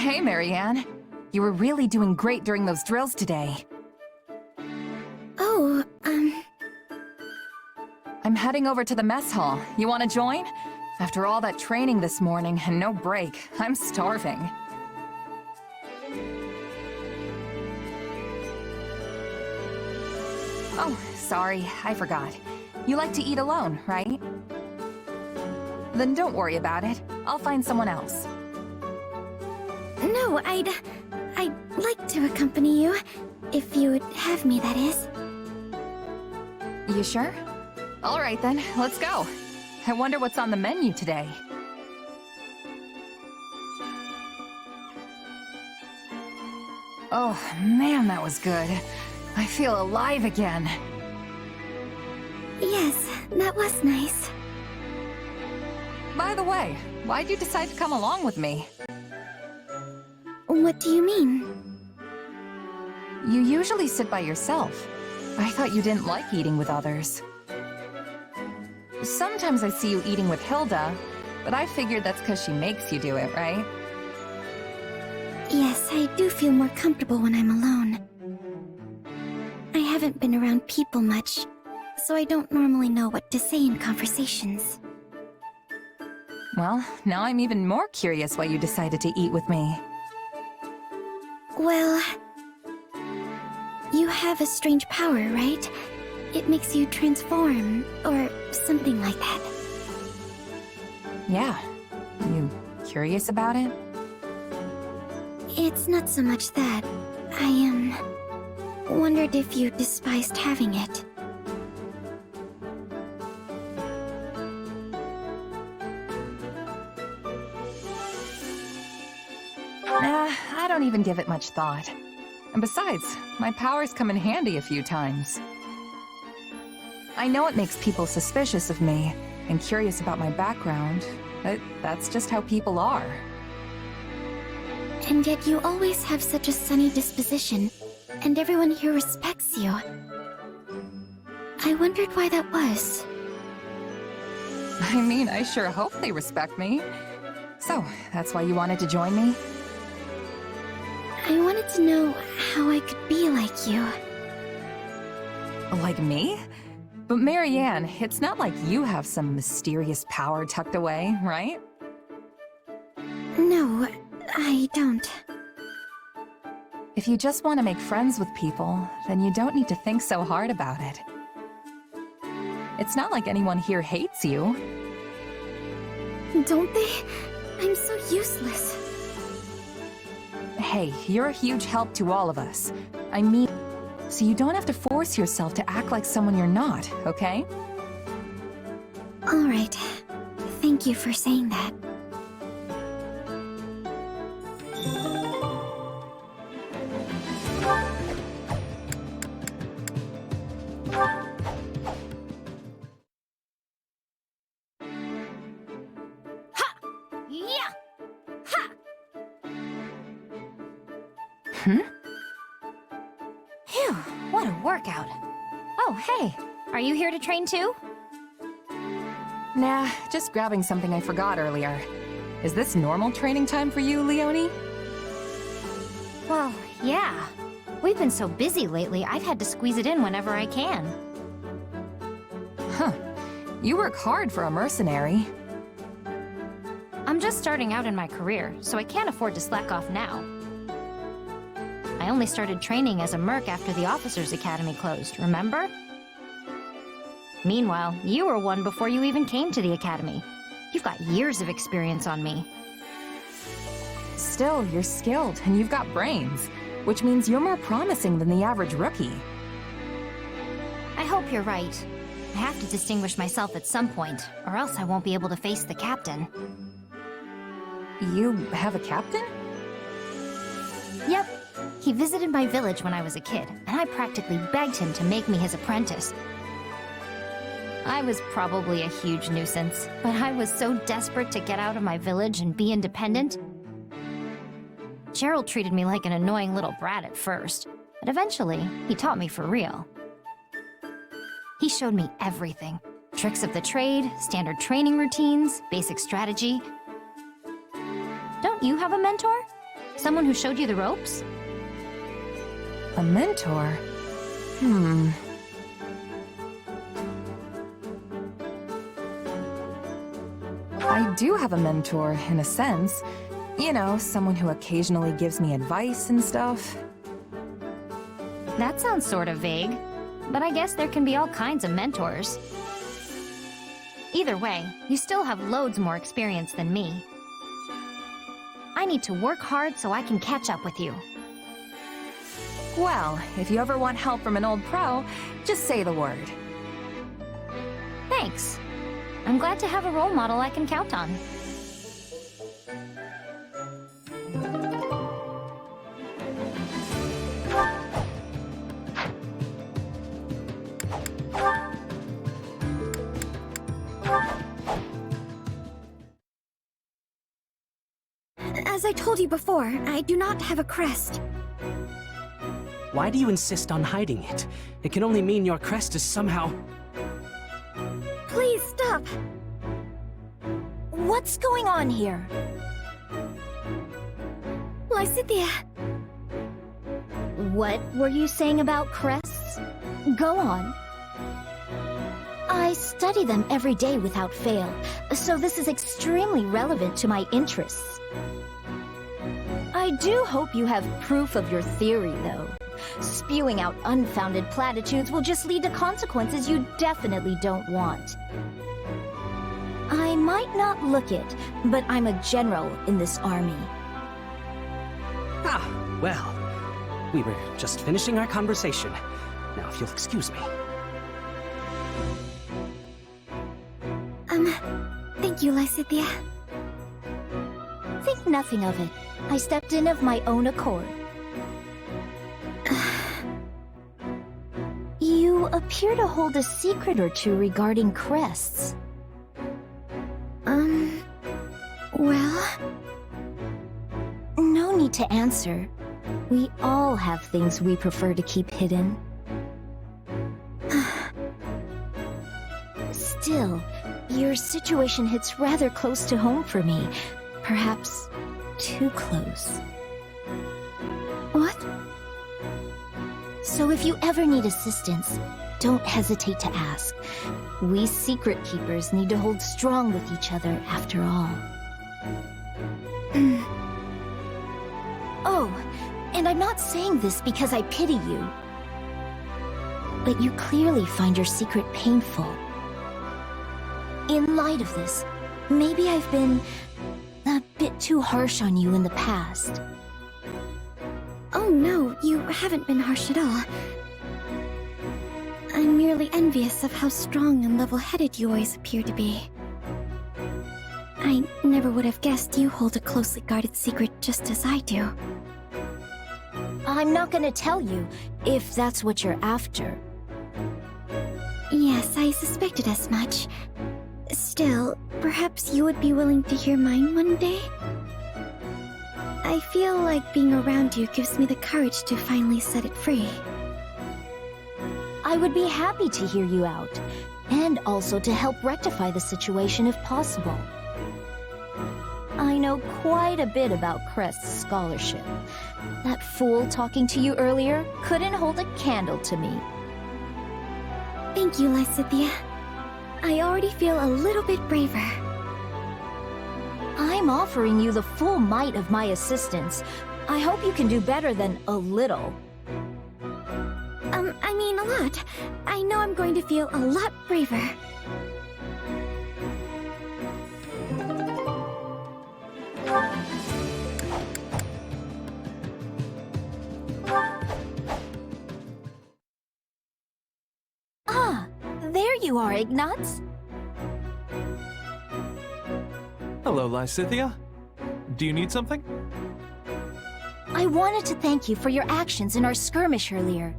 Hey, Marianne. You were really doing great during those drills today. Oh, I'm heading over to the mess hall. You want to join? After all that training this morning and no break, I'm starving. Oh, sorry, I forgot. You like to eat alone, right? Then don't worry about it. I'll find someone else. no, I'd like to accompany you. If you would have me, that is. You sure? All right then, let's go. I wonder what's on the menu today. Oh, man, that was good. I feel alive again. Yes, that was nice. By the way, why'd you decide to come along with me? What do you mean? You usually sit by yourself. I thought you didn't like eating with others. Sometimes I see you eating with Hilda, but I figured that's because she makes you do it, right? Yes, I do feel more comfortable when I'm alone. I haven't been around people much, so I don't normally know what to say in conversations. Well, now I'm even more curious why you decided to eat with me. Well, you have a strange power, right? It makes you transform, or something like that. Yeah. You curious about it? It's not so much that. I, wondered if you despised having it. Nah, I don't even give it much thought. And besides, my powers come in handy a few times. I know it makes people suspicious of me and curious about my background, but that's just how people are. And yet you always have such a sunny disposition, and everyone here respects you. I wondered why that was. I mean, I sure hope they respect me. So, that's why you wanted to join me? I wanted to know how I could be like you. Like me? But Marianne, it's not like you have some mysterious power tucked away, right? No, I don't. If you just want to make friends with people, then you don't need to think so hard about it. It's not like anyone here hates you. Don't they? I'm so useless. Hey, you're a huge help to all of us. I mean, so you don't have to force yourself to act like someone you're not, okay? All right. Thank you for saying that. Phew, what a workout. Oh, hey, are you here to train too? Nah, just grabbing something I forgot earlier. Is this normal training time for you, Leonie? Well, yeah. We've been so busy lately, I've had to squeeze it in whenever I can. Huh. You work hard for a mercenary. I'm just starting out in my career, so I can't afford to slack off now. I only started training as a merc after the Officers' Academy closed, remember? Meanwhile, you were one before you even came to the Academy. You've got years of experience on me. Still, you're skilled and you've got brains, which means you're more promising than the average rookie. I hope you're right. I have to distinguish myself at some point, or else I won't be able to face the captain. You have a captain? Yep. He visited my village when I was a kid, and I practically begged him to make me his apprentice. I was probably a huge nuisance, but I was so desperate to get out of my village and be independent. Gerald treated me like an annoying little brat at first, but eventually, he taught me for real. He showed me everything. Tricks of the trade, standard training routines, basic strategy. Don't you have a mentor? Someone who showed you the ropes? A mentor? I do have a mentor, in a sense. You know, someone who occasionally gives me advice and stuff. That sounds sort of vague, but I guess there can be all kinds of mentors. Either way, you still have loads more experience than me. I need to work hard so I can catch up with you. Well, if you ever want help from an old pro, just say the word. Thanks. I'm glad to have a role model I can count on. As I told you before, I do not have a crest. Why do you insist on hiding it? It can only mean your crest is somehow... Please stop! What's going on here? Lysithea, What were you saying about crests? Go on. I study them every day without fail, so this is extremely relevant to my interests. I do hope you have proof of your theory, though. Spewing out unfounded platitudes will just lead to consequences you definitely don't want. I might not look it, but I'm a general in this army. Ah, well. We were just finishing our conversation. Now, if you'll excuse me. thank you, Lysithea. Think nothing of it. I stepped in of my own accord. You appear to hold a secret or two regarding crests. Well... No need to answer. We all have things we prefer to keep hidden. Still, your situation hits rather close to home for me. Perhaps too close. What? So if you ever need assistance, don't hesitate to ask. We secret keepers need to hold strong with each other after all. Oh, and I'm not saying this because I pity you. But you clearly find your secret painful. In light of this, maybe I've been a bit too harsh on you in the past. Oh no, you haven't been harsh at all. I'm merely envious of how strong and level-headed you always appear to be. I never would have guessed you hold a closely guarded secret just as I do. I'm not gonna tell you, if that's what you're after. Yes, I suspected as much. Still, perhaps you would be willing to hear mine one day? I feel like being around you gives me the courage to finally set it free. I would be happy to hear you out, and also to help rectify the situation if possible. I know quite a bit about Crest's scholarship. That fool talking to you earlier couldn't hold a candle to me. Thank you, Lysithea. I already feel a little bit braver. I'm offering you the full might of my assistance. I hope you can do better than a little. I mean a lot. I know I'm going to feel a lot braver. Ah, there you are, Ignatz. Hello, Lysithea. Do you need something? I wanted to thank you for your actions in our skirmish earlier.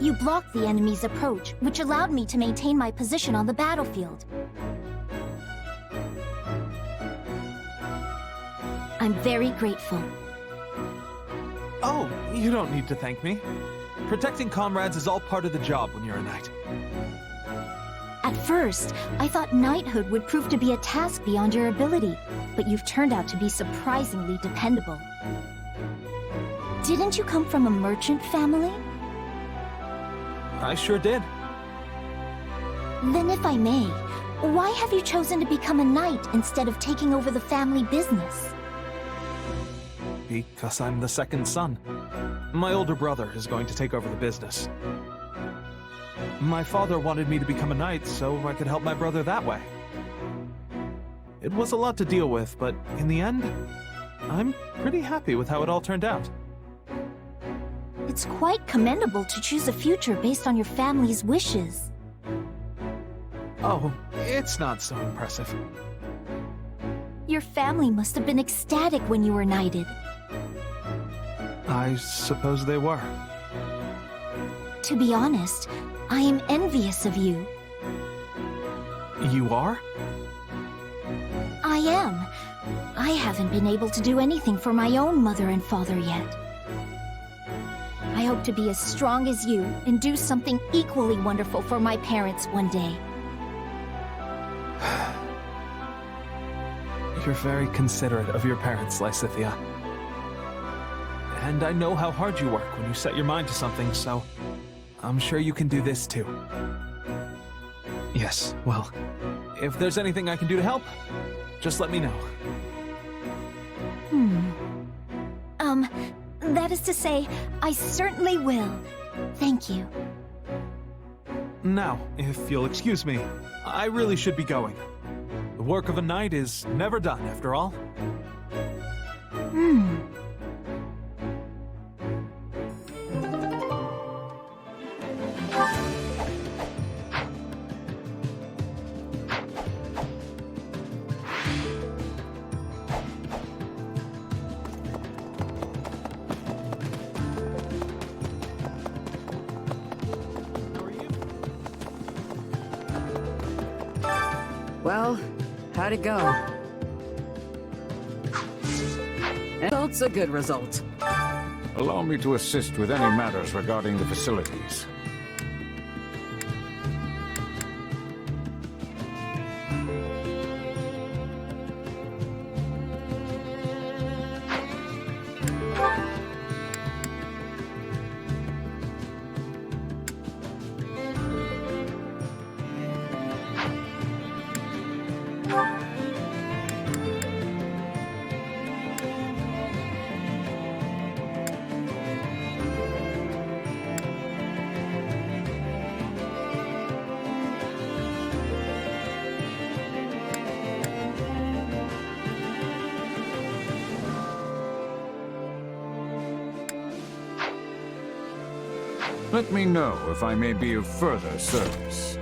You blocked the enemy's approach, which allowed me to maintain my position on the battlefield. I'm very grateful. Oh, you don't need to thank me. Protecting comrades is all part of the job when you're a knight. At first, I thought knighthood would prove to be a task beyond your ability, but you've turned out to be surprisingly dependable. Didn't you come from a merchant family? I sure did. Then if I may, why have you chosen to become a knight instead of taking over the family business? Because I'm the second son. My older brother is going to take over the business. My father wanted me to become a knight so I could help my brother that way. It was a lot to deal with, but in the end, I'm pretty happy with how it all turned out. It's quite commendable to choose a future based on your family's wishes. Oh, it's not so impressive. Your family must have been ecstatic when you were knighted. I suppose they were. To be honest, I am envious of you. You are? I am. I haven't been able to do anything for my own mother and father yet. I hope to be as strong as you and do something equally wonderful for my parents one day. You're very considerate of your parents, Lysithea. And I know how hard you work when you set your mind to something, so I'm sure you can do this too. Yes, well, if there's anything I can do to help, just let me know. That is to say, I certainly will. Thank you. Now, if you'll excuse me, I really should be going. The work of a knight is never done, after all. Well, how'd it go? Result's a good result. Allow me to assist with any matters regarding the facilities. Let me know if I may be of further service.